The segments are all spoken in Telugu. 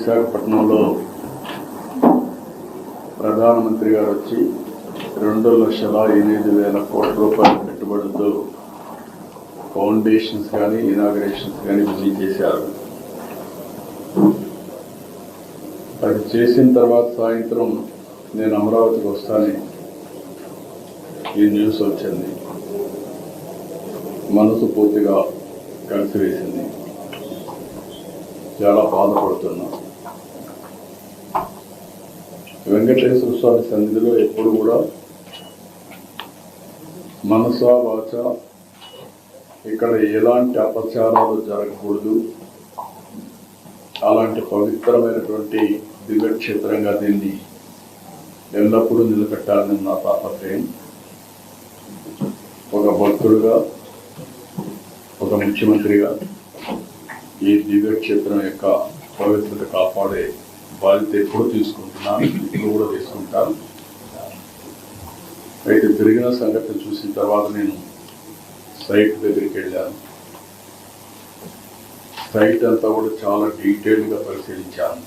విశాఖపట్నంలో ప్రధానమంత్రి గారు వచ్చి 2,08,000 కోట్ల రూపాయల పెట్టుబడులతో ఫౌండేషన్స్ కానీ ఇనాగరేషన్స్ కానీ విజిట్ చేశారు. అది చేసిన తర్వాత సాయంత్రం నేను అమరావతికి వస్తానని ఈ న్యూస్ వచ్చింది. మనసు పూర్తిగా కలిసివేసింది. చాలా బాధపడుతున్నా. వెంకటేశ్వర స్వామి సన్నిధిలో ఎప్పుడు కూడా మనసా వాచ ఇక్కడ ఎలాంటి అపచారాలు జరగకూడదు, అలాంటి పవిత్రమైనటువంటి దివ్యక్షేత్రంగా దీన్ని ఎల్లప్పుడూ నిలబెట్టాలని నా తాపత్రయం. ఒక భక్తుడుగా, ఒక ముఖ్యమంత్రిగా ఈ దివ్యక్షేత్రం యొక్క పవిత్రత కాపాడే బాధ్యత ఎప్పుడు తీసుకుంటున్నాను, ఇప్పుడు కూడా తీసుకుంటాను. అయితే జరిగిన సంగతి చూసిన తర్వాత నేను సైట్ దగ్గరికి వెళ్ళాను. సైట్ అంతా కూడా చాలా డీటెయిల్గా పరిశీలించాను.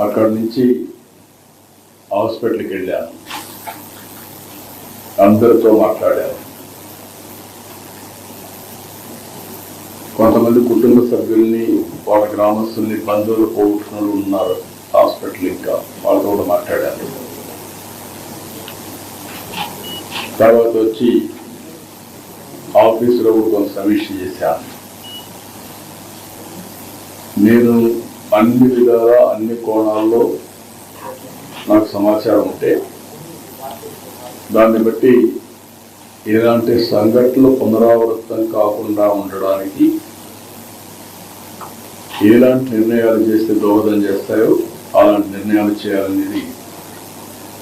అక్కడి నుంచి హాస్పిటల్కి వెళ్ళాను, అందరితో మాట్లాడాను. కొంతమంది కుటుంబ సభ్యుల్ని, వాళ్ళ గ్రామస్తుల్ని, బంధువులు పోగొట్టుకున్న ఉన్నారు హాస్పిటల్. ఇంకా వాళ్ళతో కూడా మాట్లాడాను. తర్వాత వచ్చి ఆఫీసులో కూడా కొంత సమీక్ష చేశాను. నేను అన్ని విధాలా, అన్ని కోణాల్లో నాకు సమాచారం ఉంటే దాన్ని బట్టి ఎలాంటి సంఘటనలు పునరావృతం కాకుండా ఉండడానికి ఎలాంటి నిర్ణయాలు చేస్తే దోహదం చేస్తాయో అలాంటి నిర్ణయాలు చేయాలనేది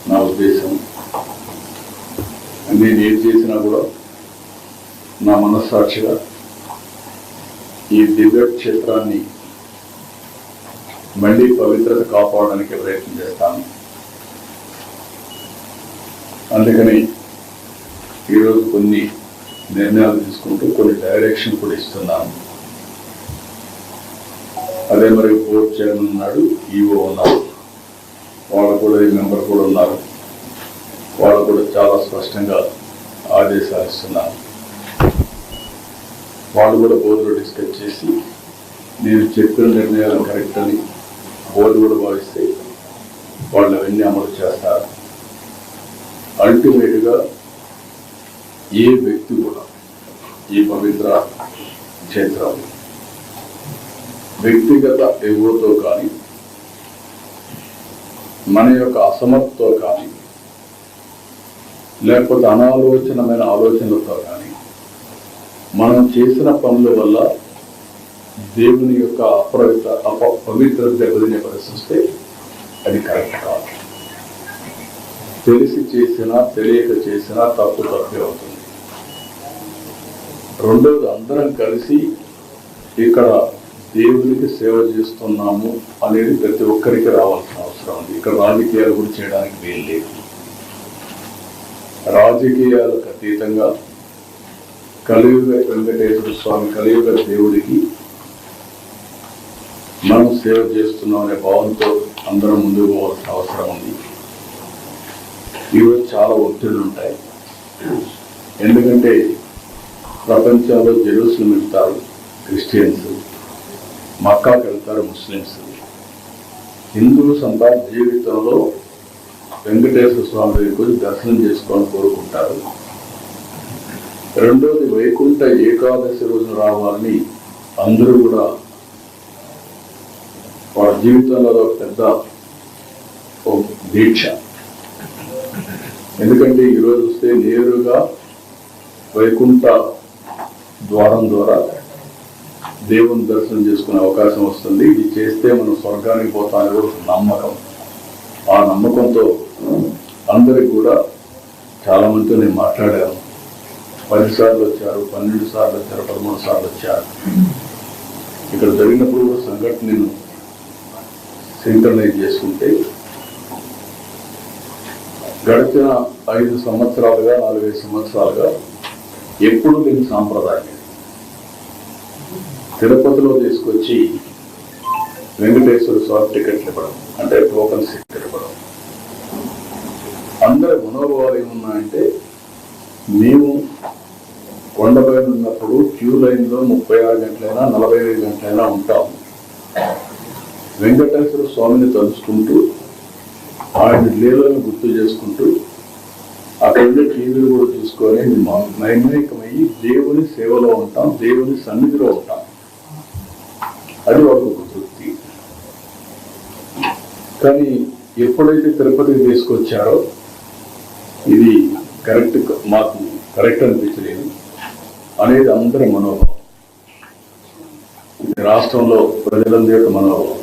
నా ఉద్దేశం. నేను ఏం చేసినా కూడా నా మనస్సాక్షిగా ఈ దివ్య క్షేత్రాన్ని మళ్ళీ పవిత్రత కాపాడడానికి ప్రయత్నం చేస్తాను. అందుకని ఈరోజు కొన్ని నిర్ణయాలు తీసుకుంటూ కొన్ని డైరెక్షన్ కూడా ఇస్తున్నాను. అదే మరి బోర్డు చైర్మన్ ఉన్నాడు, ఈఓ ఉన్నారు, వాళ్ళు కూడా ఈ మెంబర్ కూడా ఉన్నారు. వాళ్ళు కూడా చాలా స్పష్టంగా ఆదేశాలు ఇస్తున్నారు. వాళ్ళు కూడా బోర్డులో డిస్కస్ చేసి నేను చెప్పిన నిర్ణయాలు కరెక్ట్ అని బోర్డు కూడా భావిస్తే వాళ్ళు అవన్నీ అమలు చేస్తారు. అల్టిమేట్గా ఏ వ్యక్తి కూడా ఈ పవిత్ర క్షేత్రం వ్యక్తిగత ఎగోతో కానీ, మన యొక్క అసమర్థతో కానీ, లేకపోతే అనాలోచనమైన ఆలోచనలతో కానీ మనం చేసిన పనుల వల్ల దేవుని యొక్క పవిత్రత దెబ్బతినే పరిస్థితి అది కరెక్ట్ కాదు. తెలిసి చేసినా తెలియక చేసినా తప్పే అవుతుంది. రెండోది, అందరం కలిసి ఇక్కడ దేవునికి సేవ చేస్తున్నాము అనేది ప్రతి ఒక్కరికి రావాల్సిన అవసరం ఉంది. ఇక్కడ రాజకీయాలు కూడా చేయడానికి వీలు లేదు. రాజకీయాలకు అతీతంగా కలియుగ వెంకటేశ్వర స్వామి, కలియుగ దేవుడికి మనం సేవ చేస్తున్నాం అనే భావంతో అందరం ముందుకు పోవాల్సిన అవసరం ఉంది. ఈరోజు చాలా ఒత్తిళ్లు ఉంటాయి. ఎందుకంటే ప్రపంచంలో జెరూసలేం వెళ్తారు క్రిస్టియన్స్, మక్కాకి వెళ్తారు ముస్లిమ్స్. హిందువుస్ అంతా జీవితంలో వెంకటేశ్వర స్వామి దగ్గరికి దర్శనం చేసుకోవాలని కోరుకుంటారు. రెండోది, వైకుంఠ ఏకాదశి రోజున రావాలని అందరూ కూడా వాళ్ళ జీవితంలో ఒక పెద్ద దీక్ష. ఎందుకంటే ఈరోజు వస్తే నేరుగా వైకుంఠ ద్వారం ద్వారా దేవుని దర్శనం చేసుకునే అవకాశం వస్తుంది. ఇది చేస్తే మనం స్వర్గానికి పోతామని కూడా నమ్మకం. ఆ నమ్మకంతో అందరికి కూడా చాలా మందితో నేను మాట్లాడాను. 10 సార్లు వచ్చారు, 12 సార్లు వచ్చారు, 13 సార్లు వచ్చారు. ఇక్కడ జరిగినప్పుడు కూడా సంఘటన నేను సింక్రనైజ్ చేసుకుంటే గడిచిన 5 సంవత్సరాలుగా 4-5 సంవత్సరాలుగా ఎప్పుడు దీని సాంప్రదాయం తిరుపతిలో తీసుకొచ్చి వెంకటేశ్వర స్వామి టికెట్లు ఇవ్వడం, అంటే టోకన్స్ ఇవ్వడం. అందరి మనోభావాలు ఏమున్నాయంటే, మేము కొండపైన ఉన్నప్పుడు క్యూ లైన్లో 36 గంటలైనా 45 గంటలైనా ఉంటాం. వెంకటేశ్వర స్వామిని తలుచుకుంటూ, ఆయన లీలను గుర్తు చేసుకుంటూ, అక్కడ ఉండే టీవీలు కూడా చూసుకొని నైమికమయ్యి దేవుని సేవలో ఉంటాం, దేవుని సన్నిధిలో ఉంటాం. అది ఒక తృప్తి. కానీ ఎప్పుడైతే తిరుపతికి తీసుకొచ్చారో ఇది మాకు కరెక్ట్ అనిపించలేదు అనేది అందరి మనోభావం. ఇది రాష్ట్రంలో ప్రజలందరి యొక్క మనోభావం.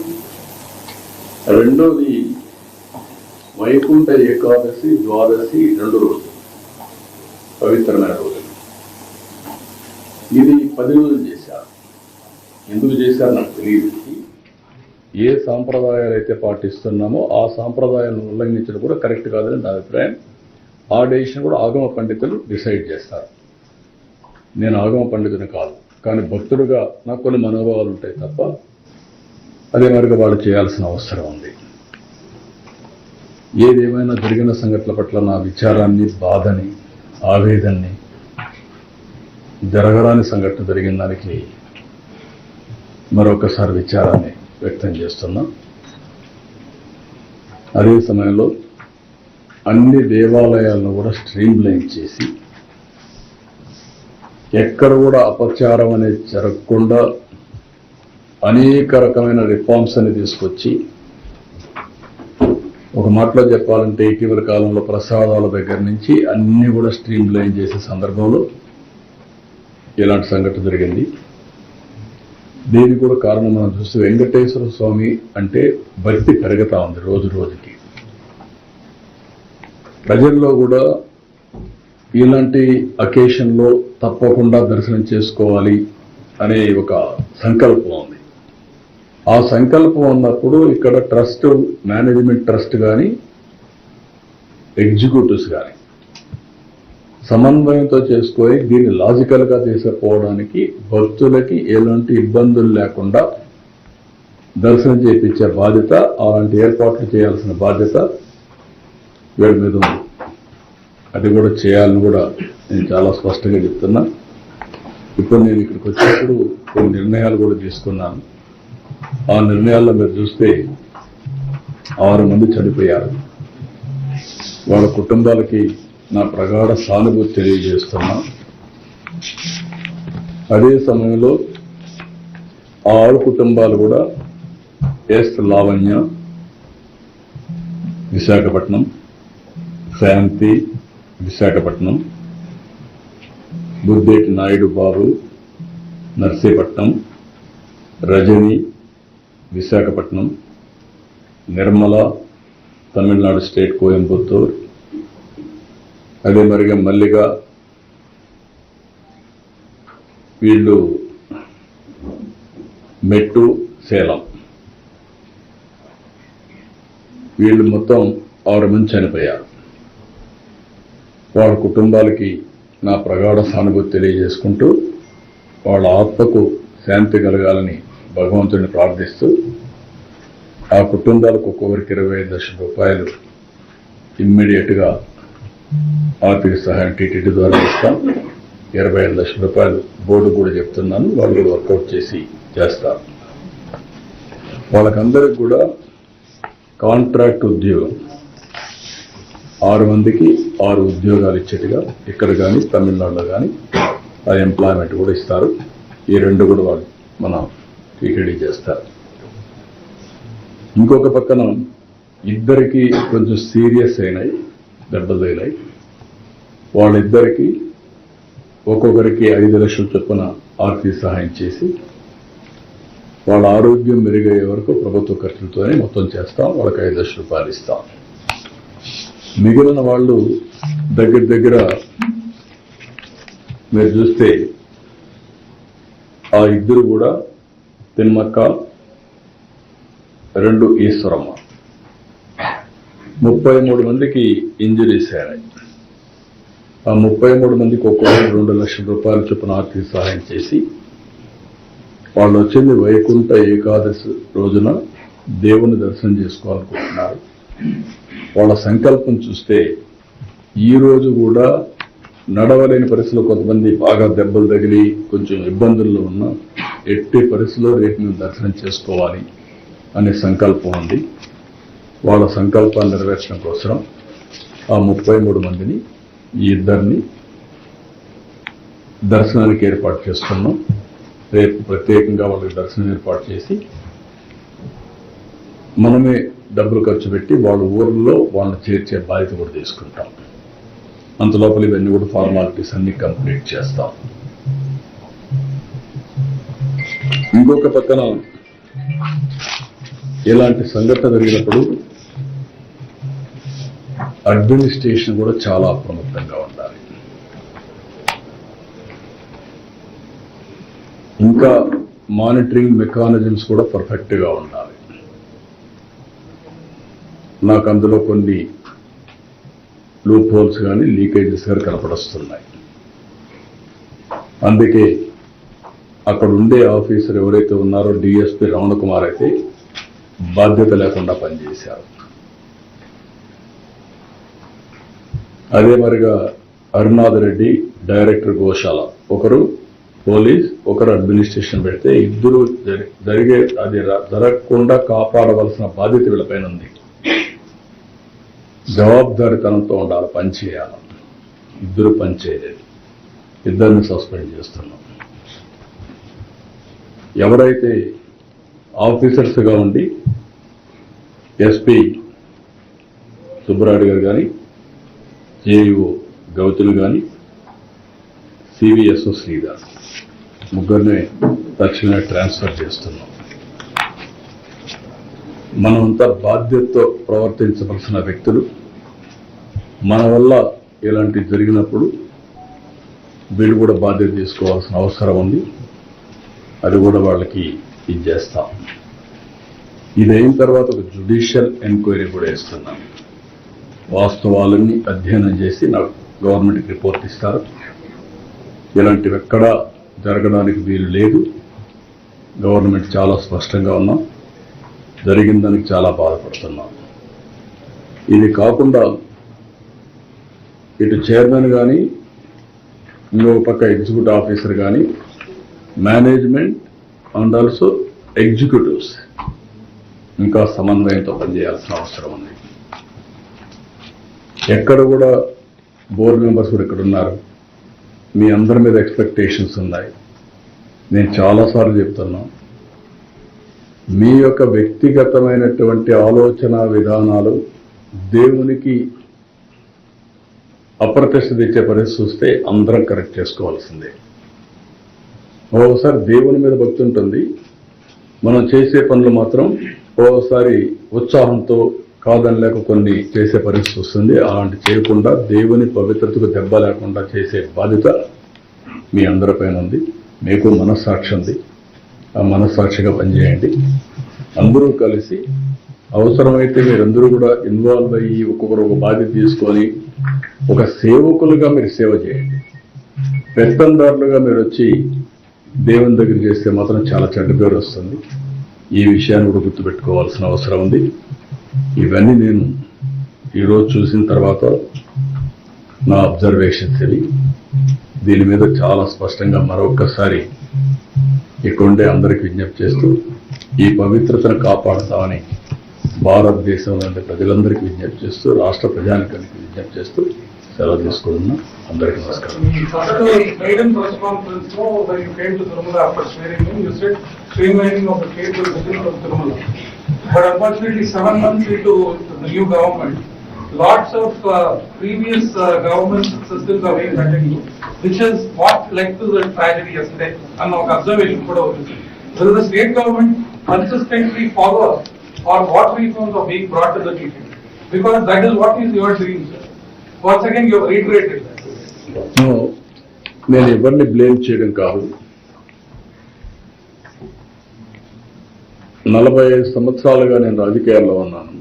రెండోది, వైకుంఠ ఏకాదశి, ద్వాదశి 2 రోజులు పవిత్రమైన రోజులు. ఇది 10 రోజులు చేశారు. ఎందుకు చేశారు నాకు తెలియదు. ఏ సాంప్రదాయాలు అయితే పాటిస్తున్నామో ఆ సాంప్రదాయాలను ఉల్లంఘించడం కూడా కరెక్ట్ కాదని నా అభిప్రాయం. ఆ డెసిషన్ కూడా ఆగమ పండితులు డిసైడ్ చేస్తారు. నేను ఆగమ పండితుని కాదు, కానీ భక్తుడుగా నాకు కొన్ని మనోభావాలు ఉంటాయి తప్ప అదే మరిగా వాళ్ళు చేయాల్సిన అవసరం ఉంది. ఏదేమైనా జరిగిన సంఘటనల పట్ల నా విచారాన్ని, బాధని, ఆవేదనని, జరగరాని సంఘటన జరిగిన దానికి మరొకసారి విచారాన్ని వ్యక్తం చేస్తున్నా. అదే సమయంలో అన్ని దేవాలయాలను కూడా స్ట్రీమ్ లైన్ చేసి ఎక్కడ కూడా అపచారం అనేది జరగకుండా అనేక రకమైన రిఫార్మ్స్ అని తీసుకొచ్చి, ఒక మాటలో చెప్పాలంటే ఇటీవల కాలంలో ప్రసాదాల దగ్గర నుంచి అన్ని కూడా స్ట్రీమ్ లైన్ చేసే సందర్భంలో ఇలాంటి సంఘటన జరిగింది. దీనికి కూడా కారణం మనం చూస్తే వెంకటేశ్వర స్వామి అంటే భక్తి పెరుగుతా ఉంది రోజు రోజుకి. ప్రజల్లో కూడా ఇలాంటి అకేషన్లో తప్పకుండా దర్శనం చేసుకోవాలి అనే ఒక సంకల్పం ఉంది. ఆ సంకల్పం ఉన్నప్పుడు ఇక్కడ ట్రస్ట్, మేనేజ్మెంట్ ట్రస్ట్ కానీ ఎగ్జిక్యూటివ్స్ కానీ సమన్వయంతో చేసుకొని దీన్ని లాజికల్గా తీసుకుపోవడానికి భక్తులకి ఎలాంటి ఇబ్బందులు లేకుండా దర్శనం చేయించే బాధ్యత, అలాంటి ఏర్పాట్లు చేయాల్సిన బాధ్యత వీళ్ళ మీద ఉంది. అది కూడా చేయాలని కూడా నేను చాలా స్పష్టంగా చెప్తున్నా. ఇప్పుడు నేను ఇక్కడికి వచ్చినప్పుడు కొన్ని నిర్ణయాలు కూడా తీసుకున్నాను. ఆ నిర్ణయాల్లో మీరు చూస్తే 6 మంది చనిపోయారు. వాళ్ళ కుటుంబాలకి నా ప్రగాఢ సానుభూతి తెలియజేస్తున్నా. అదే సమయంలో ఆ 6 కుటుంబాలు కూడా ఎస్ లావణ్య విశాఖపట్నం, శాంతి విశాఖపట్నం, బుద్ధేటి నాయుడు బాబు నర్సీపట్నం, రజని విశాఖపట్నం, నిర్మల తమిళనాడు స్టేట్ కోయంబత్తూర్, అదే మరిగా మల్లిగా వీళ్ళు మెట్టు సేలం. వీళ్ళు మొత్తం 6 మంది చనిపోయారు. వాళ్ళ కుటుంబాలకి నా ప్రగాఢ సానుభూతి తెలియజేసుకుంటూ వాళ్ళ ఆత్మకు శాంతి కలగాలని భగవంతుడిని ప్రార్థిస్తూ ఆ కుటుంబాలకు ఒక్కొక్కరికి 25 లక్షల రూపాయలు ఇమ్మీడియట్గా ఆర్థిక సహాయం టీటీడీ ద్వారా ఇస్తాం. 25 లక్షల రూపాయలు బోర్డు కూడా చెప్తున్నాను, వాళ్ళు కూడా వర్కౌట్ చేసి చేస్తారు. వాళ్ళకందరికి కూడా కాంట్రాక్ట్ ఉద్యోగం 6 మందికి 6 ఉద్యోగాలు ఇచ్చేట్టుగా ఇక్కడ కానీ తమిళనాడులో కానీ ఆ ఎంప్లాయ్మెంట్ కూడా ఇస్తారు. ఈ 2 కూడా వాళ్ళు మన టీటీడీ చేస్తారు. ఇంకొక పక్కన ఇద్దరికి కొంచెం సీరియస్ అయినాయి, దెబ్బలు తగిలాయి. వాళ్ళిద్దరికి ఒక్కొక్కరికి 5 లక్షల చొప్పున ఆర్థిక సహాయం చేసి వాళ్ళ ఆరోగ్యం మెరుగయ్యే వరకు ప్రభుత్వ ఖర్చులతోనే మొత్తం చేస్తాం. వాళ్ళకి 5 లక్షల రూపాయలు ఇస్తాం. మిగిలిన వాళ్ళు దగ్గర మీరు చూస్తే ఆ 2 కూడా తిమ్మక్క, 2 ఈశ్వరమ్మ, 33 మందికి ఇంజరీస్ అయినాయి. ఆ 33 మందికి ఒక్కొక్కరు 2 లక్షల రూపాయల చొప్పున ఆర్థిక సహాయం చేసి వాళ్ళు వచ్చింది వైకుంఠ ఏకాదశి రోజున దేవుని దర్శనం చేసుకోవాలనుకుంటున్నారు. వాళ్ళ సంకల్పం చూస్తే ఈ రోజు కూడా నడవలేని పరిస్థితుల్లో కొంతమంది బాగా దెబ్బలు తగిలి కొంచెం ఇబ్బందుల్లో ఉన్న ఎట్టి పరిస్థితుల్లో రేపు మేము దర్శనం చేసుకోవాలి అనే సంకల్పం ఉంది. వాళ్ళ సంకల్పాన్ని నెరవేర్చడం కోసం ఆ 33 మందిని ఈ ఇద్దరిని దర్శనానికి ఏర్పాటు చేస్తున్నాం. రేపు ప్రత్యేకంగా వాళ్ళకి దర్శనం ఏర్పాటు చేసి మనమే డబ్బులు ఖర్చు పెట్టి వాళ్ళ ఊర్లో వాళ్ళని చేర్చే బాధ్యత కూడా తీసుకుంటాం. అంతలోపల ఇవన్నీ కూడా ఫార్మాలిటీస్ అన్ని కంప్లీట్ చేస్తాం. ఇంకొక పక్కన ఇలాంటి సంఘటన జరిగినప్పుడు అడ్మినిస్ట్రేషన్ కూడా చాలా అప్రమత్తంగా ఉండాలి. ఇంకా మానిటరింగ్ మెకానిజమ్స్ కూడా పర్ఫెక్ట్గా ఉండాలి. నాకు అందులో కొన్ని లూప్ హోల్స్ కానీ లీకేజెస్ కానీ కనపడొస్తున్నాయి. అందుకే అక్కడ ఉండే ఆఫీసర్ ఎవరైతే ఉన్నారో డిఎస్పీ రమణ కుమార్ అయితే బాధ్యత లేకుండా పనిచేశారు. అదే మరిగా అరుణాథ్ రెడ్డి డైరెక్టర్ గోశాల, ఒకరు పోలీస్ ఒకరు అడ్మినిస్ట్రేషన్ పెడితే ఇద్దరు జరిగే అది జరగకుండా కాపాడవలసిన బాధ్యత వీళ్ళపైన ఉంది. జవాబుదారితనంతో ఉండాలి, పనిచేయాలి. ఇద్దరు పనిచేయలేదు, ఇద్దరిని సస్పెండ్ చేస్తున్నాం. ఎవరైతే ఆఫీసర్స్గా ఉండి ఎస్పీ సుబ్బరాయుడు గారు కానీ జేఈఓ గౌతులు కానీ సివిఎస్ఓ శ్రీధర్ ముగ్గురిని తక్షణమే ట్రాన్స్ఫర్ చేస్తున్నాం. మనమంతా బాధ్యతతో ప్రవర్తించవలసిన వ్యక్తులు. మన వల్ల ఇలాంటివి జరిగినప్పుడు వీళ్ళు కూడా బాధ్యత తీసుకోవాల్సిన అవసరం ఉంది. అది కూడా వాళ్ళకి ఇది చేస్తాం. ఇదైన తర్వాత ఒక జ్యుడిషియల్ ఎంక్వైరీ కూడా వేస్తున్నాం. వాస్తవాలన్నీ అధ్యయనం చేసి నాకు గవర్నమెంట్కి రిపోర్ట్ ఇస్తారు. ఇలాంటివి ఎక్కడా జరగడానికి వీలు లేదు. గవర్నమెంట్ చాలా స్పష్టంగా ఉన్నాం. జరిగిన దానికి చాలా బాధపడుతున్నాం. ఇది కాకుండా ఇటు చైర్మన్ కానీ ఇంకొక పక్క ఎగ్జిక్యూటివ్ ఆఫీసర్ కానీ మేనేజ్మెంట్ అండ్ ఆల్సో ఎగ్జిక్యూటివ్స్ ఇంకా సమన్వయంతో పనిచేయాల్సిన అవసరం ఉంది. ఎక్కడ కూడా బోర్డు మెంబర్స్ కూడా ఇక్కడ ఉన్నారు. మీ అందరి మీద ఎక్స్పెక్టేషన్స్ ఉన్నాయి. నేను చాలాసార్లు చెప్తున్నాను, మీ యొక్క వ్యక్తిగతమైనటువంటి ఆలోచన విధానాలు దేవునికి అప్రతిష్ట తెచ్చే పరిస్థితి వస్తే అందరం కరెక్ట్ చేసుకోవాల్సిందే. ఓసారి దేవుని మీద భక్తి ఉంటుంది, మనం చేసే పనులు మాత్రం ఓసారి ఉత్సాహంతో కాదని లేక కొన్ని చేసే పరిస్థితి వస్తుంది. అలాంటి చేయకుండా దేవుని పవిత్రతకు దెబ్బ లేకుండా చేసే బాధ్యత మీ అందరిపైన ఉంది. మీకు మనస్సాక్షి ఉంది, ఆ మనస్సాక్షిగా పనిచేయండి. అందరూ కలిసి అవసరమైతే మీరందరూ కూడా ఇన్వాల్వ్ అయ్యి ఒక్కొక్కరు ఒక బాధ్యత తీసుకొని ఒక సేవకులుగా మీరు సేవ చేయండి. పెత్తందారులుగా మీరు వచ్చి దేవుని దగ్గర చేస్తే మాత్రం చాలా చెడ్డ పేరు వస్తుంది. ఈ విషయాన్ని కూడా గుర్తుపెట్టుకోవాల్సిన అవసరం ఉంది. ఇవన్నీ నేను ఈరోజు చూసిన తర్వాత నా అబ్జర్వేషన్స్ ఇవి. దీని మీద చాలా స్పష్టంగా మరొక్కసారి ఇక్కడుండే అందరికీ విజ్ఞప్తి చేస్తూ ఈ పవిత్రతను కాపాడతామని భారతదేశంలోని ప్రజలందరికీ విజ్ఞప్తి చేస్తూ రాష్ట్ర ప్రజానికానికి విజ్ఞప్తి చేస్తూ సెలవు తీసుకుంటున్నాం. అందరికీ నమస్కారం. But unfortunately, 7 months into the new government, lots of previous government systems are being continued, which is what led to the tragedy yesterday. And our observation put over this. Will the state government consistently follow or what reforms are being brought to the meeting? Because that is what is your dream, sir. Once again, you have reiterated that. No, నేను ఎవరిని బ్లేమ్ చేయడం కాదు. 45 సంవత్సరాలుగా నేను రాజకీయాల్లో ఉన్నాను.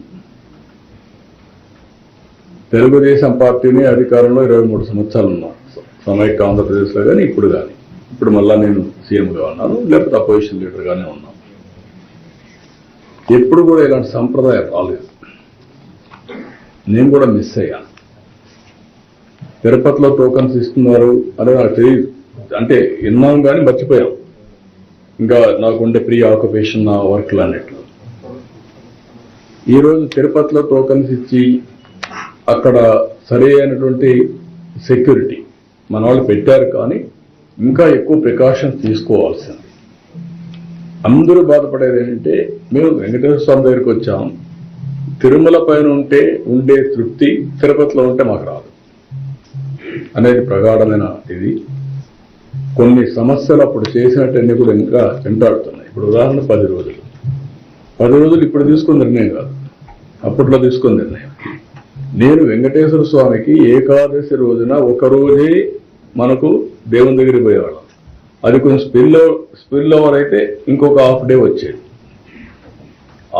తెలుగుదేశం పార్టీని అధికారంలో 23 సంవత్సరాలు ఉన్నాను. సమైక్య ఆంధ్రప్రదేశ్లో కానీ ఇప్పుడు కానీ ఇప్పుడు మళ్ళా నేను సీఎంగా ఉన్నాను, లేకపోతే అపోజిషన్ లీడర్గానే ఉన్నాను. ఎప్పుడు కూడా ఇలాంటి సంప్రదాయం రాలేదు. నేను కూడా మిస్ అయ్యాను. తిరుపతిలో టోకన్స్ ఇస్తున్నారు అని నాకు తెలియదు, అంటే విన్నాం కానీ మర్చిపోయాం. ఇంకా నాకుండే ప్రీ ఆక్యుపేషన్ నా వర్క్లు అన్నట్లు. ఈరోజు తిరుపతిలో టోకన్స్ ఇచ్చి అక్కడ సరి అయినటువంటి సెక్యూరిటీ మన వాళ్ళు పెట్టారు, కానీ ఇంకా ఎక్కువ ప్రికాషన్స్ తీసుకోవాల్సింది. అందరూ బాధపడేది ఏంటంటే, మేము వెంకటేశ్వర స్వామి దగ్గరికి వచ్చాం, తిరుమల పైన ఉండే తృప్తి తిరుపతిలో ఉంటే మాకు రాదు అనేది ప్రగాఢమైన ఇది. కొన్ని సమస్యలు అప్పుడు చేసినట్టన్నీ కూడా ఇంకా వెంటాడుతున్నాయి. ఇప్పుడు ఉదాహరణ 10 రోజులు ఇప్పుడు తీసుకున్న నిర్ణయం కాదు, అప్పట్లో తీసుకున్న నిర్ణయం. నేను వెంకటేశ్వర స్వామికి ఏకాదశి రోజున ఒక రోజే మనకు దేవుని దగ్గరికి పోయేవాళ్ళం. అది కొంచెం స్పిల్ ఓవర్ అయితే ఇంకొక హాఫ్ డే వచ్చేది.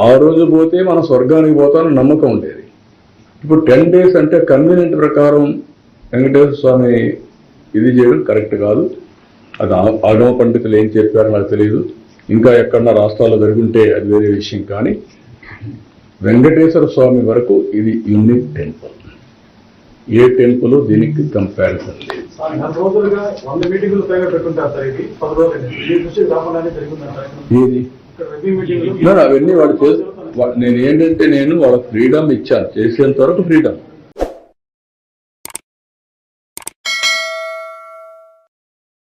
ఆ రోజు పోతే మనం స్వర్గానికి పోతామని నమ్మకం ఉండేది. ఇప్పుడు 10 days అంటే కన్వీనియంట్ ప్రకారం వెంకటేశ్వర స్వామి ఇది చేయడం కరెక్ట్ కాదు. అది ఆగమ పండితులు ఏం చెప్పారో నాకు తెలియదు, ఇంకా ఎక్కడన్నా రాష్ట్రాల్లో జరుగుంటే అది వేరే విషయం. కానీ వెంకటేశ్వర స్వామి వరకు ఇది యూనిక్ టెంపుల్. ఏ టెంపుల్ దీనికి కంపారిజన్ లేదు. అవన్నీ వాడు నేను ఏంటంటే నేను వాళ్ళ ఫ్రీడమ్ ఇచ్చాను, చేసేంత వరకు ఫ్రీడమ్.